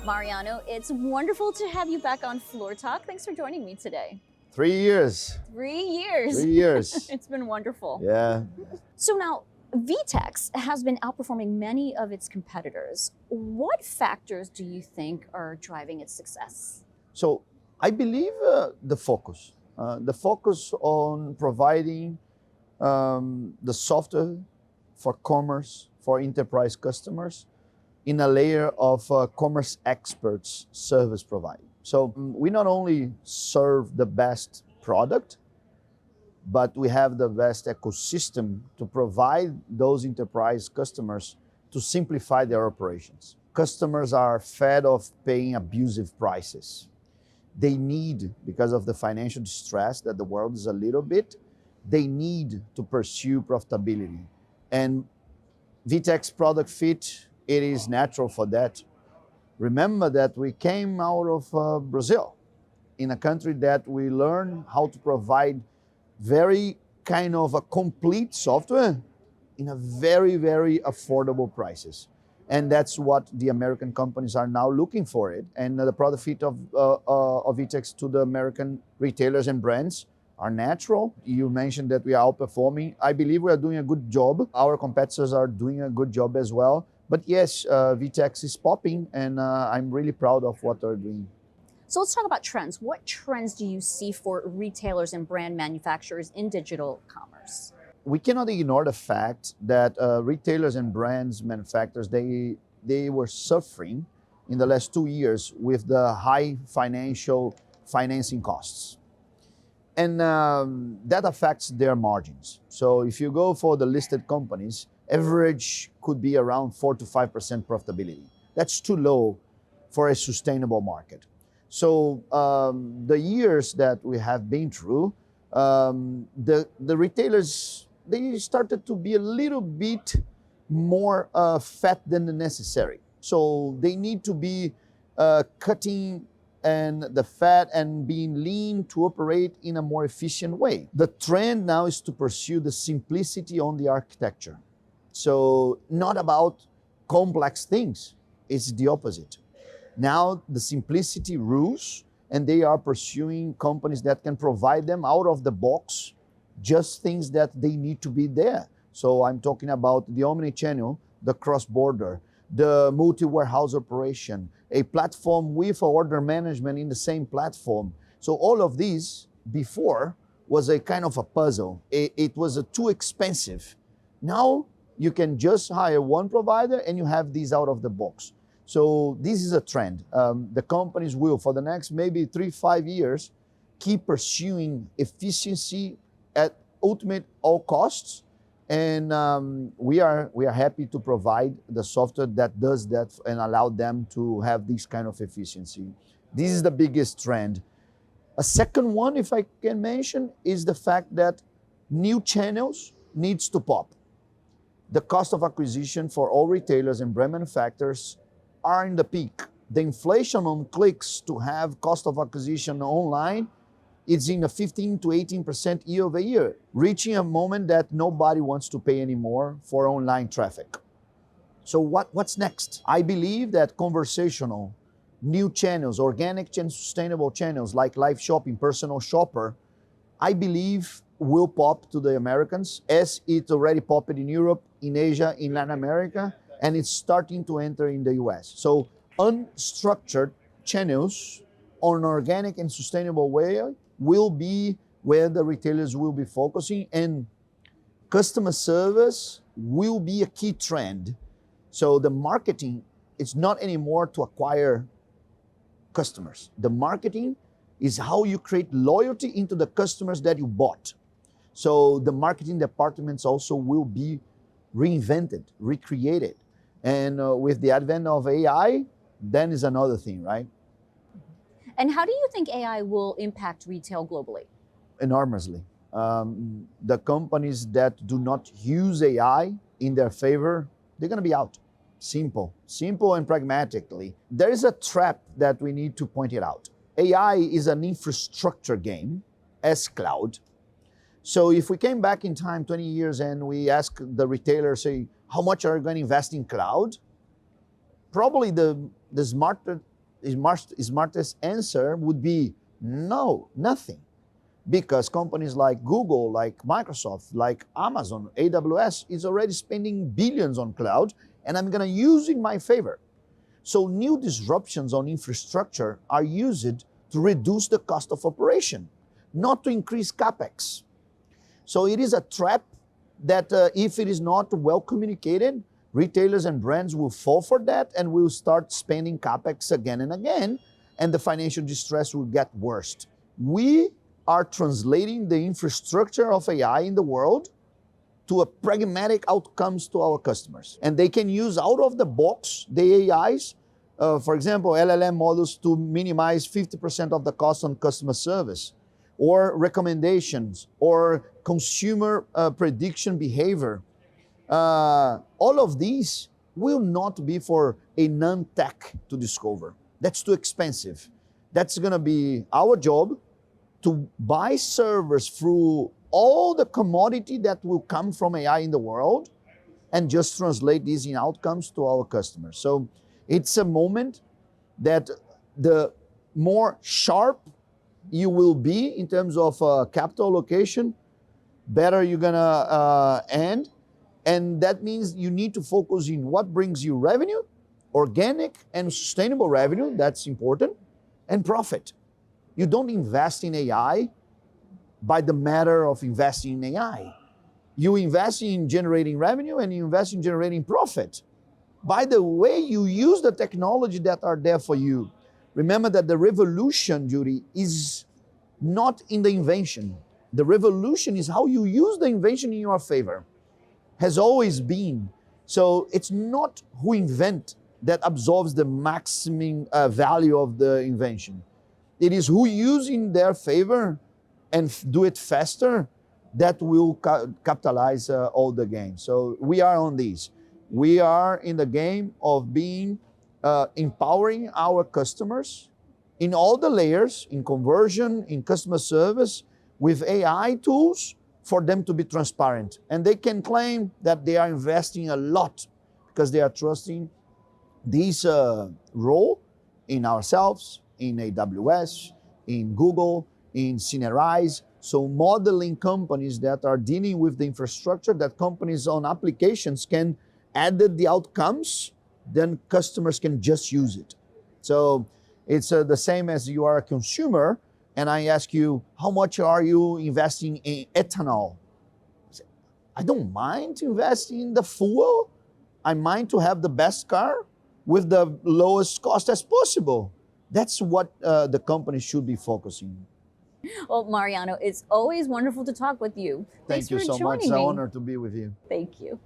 Mariano, it's wonderful to have you back on Floor Talk. Thanks for joining me today. 3 years. 3 years. 3 years. It's been wonderful. Yeah. So now, VTEX has been outperforming many of its competitors. What factors do you think are driving its success? So I believe the focus on providing the software for commerce, for enterprise customers in a layer of commerce experts service providing. So we not only serve the best product, but we have the best ecosystem to provide those enterprise customers to simplify their operations. Customers are fed of paying abusive prices. They need, because of the financial distress that the world is a little bit, they need to pursue profitability. And VTEX product fit, it is natural for that. Remember that we came out of Brazil, in a country that we learned how to provide very kind of a complete software in a very, very affordable prices. And that's what the American companies are now looking for it. And the product fit of VTEX to the American retailers and brands are natural. You mentioned that we are outperforming. I believe we are doing a good job. Our competitors are doing a good job as well. But yes, VTEX is popping, and I'm really proud of what they're doing. So let's talk about trends. What trends do you see for retailers and brand manufacturers in digital commerce? We cannot ignore the fact that retailers and brands manufacturers, they were suffering in the last 2 years with the high financing costs. And that affects their margins. So if you go for the listed companies, average could be around 4 to 5% profitability. That's too low for a sustainable market. So the years that we have been through, the retailers, they started to be a little bit more fat than the necessary. So they need to be cutting and the fat and being lean to operate in a more efficient way. The trend now is to pursue the simplicity on the architecture. So not about complex things, it's the opposite. Now the simplicity rules, and they are pursuing companies that can provide them out of the box just things that they need to be there. So I'm talking about the omni-channel, the cross-border, the multi-warehouse operation, a platform with order management in the same platform. So all of these before was a kind of a puzzle. It was too expensive. Now you can just hire one provider and you have these out of the box. So this is a trend. The companies will, for the next maybe 3-5 years, keep pursuing efficiency at ultimate all costs. And we are happy to provide the software that does that and allow them to have this kind of efficiency. This is the biggest trend. A second one, if I can mention, is the fact that new channels needs to pop. The cost of acquisition for all retailers and brand manufacturers are in the peak. The inflation on clicks to have cost of acquisition online, it's in a 15 to 18% year over year, reaching a moment that nobody wants to pay anymore for online traffic. So what's next? I believe that conversational, new channels, organic and sustainable channels like live shopping, personal shopper, I believe will pop to the Americans as it already popped in Europe, in Asia, in Latin America, and it's starting to enter in the US. So unstructured channels on an organic and sustainable way will be where the retailers will be focusing, and customer service will be a key trend. So the marketing is not anymore to acquire customers. The marketing is how you create loyalty into the customers that you bought. So the marketing departments also will be reinvented, recreated. And with the advent of AI, then is another thing, right? And how do you think AI will impact retail globally? Enormously. The companies that do not use AI in their favor, they're going to be out. Simple and pragmatically. There is a trap that we need to point it out. AI is an infrastructure game as cloud. So if we came back in time 20 years and we ask the retailer, say, how much are you going to invest in cloud? Probably the smarter smartest answer would be no, nothing. Because companies like Google, like Microsoft, like Amazon, AWS is already spending billions on cloud, and I'm gonna use in my favor. So new disruptions on infrastructure are used to reduce the cost of operation, not to increase capex. So it is a trap that if it is not well communicated, retailers and brands will fall for that and will start spending capex again and again, and the financial distress will get worse. We are translating the infrastructure of AI in the world to a pragmatic outcomes to our customers. And they can use out of the box the AIs, for example, LLM models to minimize 50% of the cost on customer service, or recommendations, or consumer prediction behavior. All of these will not be for a non-tech to discover. That's too expensive. That's gonna be our job to buy servers through all the commodity that will come from AI in the world and just translate these in outcomes to our customers. So it's a moment that the more sharp you will be in terms of capital allocation, better you're gonna end. And that means you need to focus in what brings you revenue, organic and sustainable revenue, that's important, and profit. You don't invest in AI by the matter of investing in AI. You invest in generating revenue and you invest in generating profit. By the way you use the technology that are there for you. Remember that the revolution, Judy, is not in the invention. The revolution is how you use the invention in your favor. Has always been. So it's not who invent that absorbs the maximum value of the invention. It is who use in their favor and do it faster that will capitalize all the game. So we are on these. We are in the game of being empowering our customers in all the layers, in conversion, in customer service, with AI tools for them to be transparent. And they can claim that they are investing a lot because they are trusting this role in ourselves, in AWS, in Google, in Cinerize. So modeling companies that are dealing with the infrastructure, that companies on applications can add the outcomes, then customers can just use it. So it's the same as you are a consumer and I ask you, how much are you investing in ethanol? I don't mind investing in the fuel. I mind to have the best car with the lowest cost as possible. That's what the company should be focusing. Well, Mariano, it's always wonderful to talk with you. Thanks Thank you for so much. joining It's an me. honor to be with you. Thank you.